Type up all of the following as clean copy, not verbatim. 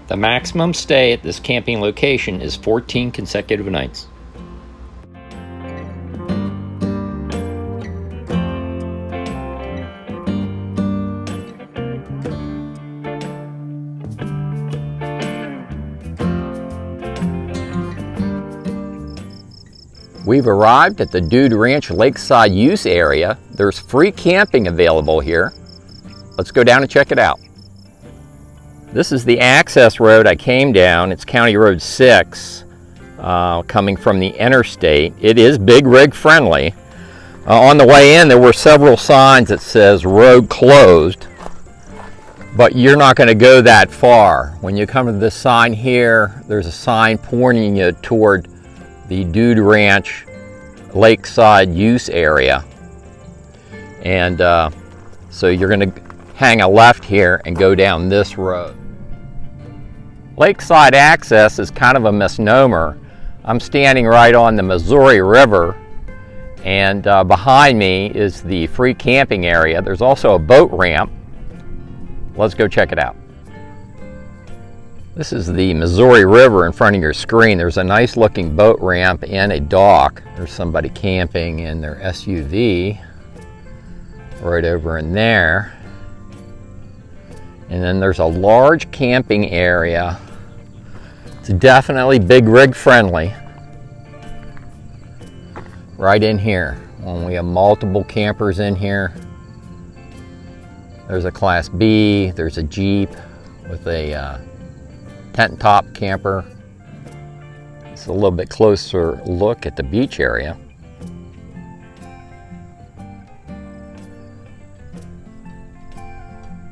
The maximum stay at this camping location is 14 consecutive nights. We've arrived at the Dude Ranch Lakeside use area. There's free camping available here. Let's go down and check it out. This is the access road I came down. It's County Road 6, coming from the interstate. It is big rig friendly. On the way in, there were several signs that says road closed, but you're not going to go that far. When you come to this sign here, there's a sign pointing you toward the Dude Ranch Lakeside use area. And so you're going to hang a left here and go down this road. Lakeside access is kind of a misnomer. I'm standing right on the Missouri River, and behind me is the free camping area. There's also a boat ramp. Let's go check it out. This is the Missouri River in front of your screen. There's a nice looking boat ramp and a dock. There's somebody camping in their SUV right over in there. And then there's a large camping area. It's definitely big rig friendly. Right in here. Well, we have multiple campers in here. There's a Class B, there's a Jeep with a tent top camper. It's a little bit closer look at the beach area.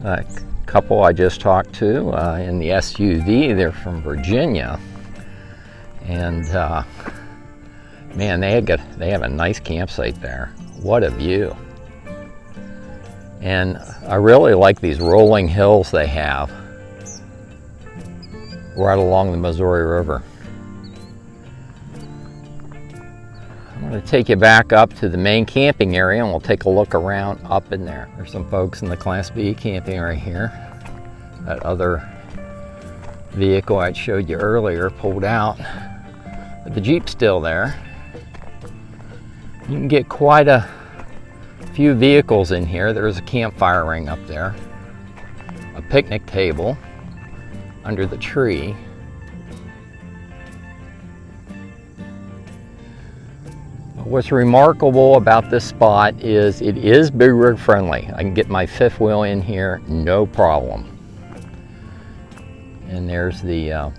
A couple I just talked to in the SUV, they're from Virginia, and man, they have a nice campsite there. What a view. And I really like these rolling hills they have right along the Missouri River. I'm going to take you back up to the main camping area and we'll take a look around up in there. There's some folks in the Class B camping right here. That other vehicle I showed you earlier pulled out, but the Jeep's still there. You can get quite a few vehicles in here. There's a campfire ring up there, a picnic table under the tree. What's remarkable about this spot is it is big rig friendly. I can get my fifth wheel in here, no problem. And there's the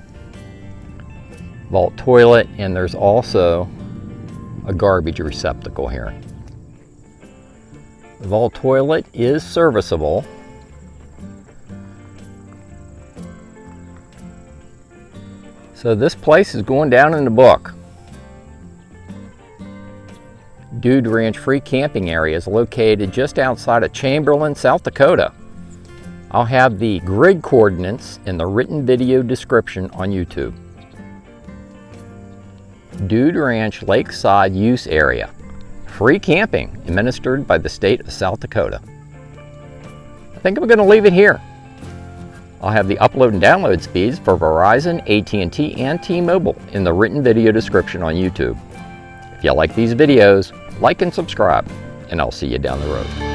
vault toilet, and there's also a garbage receptacle here. The vault toilet is serviceable. So this place is going down in the book. Dude Ranch Free Camping Area is located just outside of Chamberlain, South Dakota. I'll have the grid coordinates in the written video description on YouTube. Dude Ranch Lakeside Use Area. Free camping administered by the state of South Dakota. I think I'm going to leave it here. I'll have the upload and download speeds for Verizon, AT&T, and T-Mobile in the written video description on YouTube. If you like these videos, like and subscribe, and I'll see you down the road.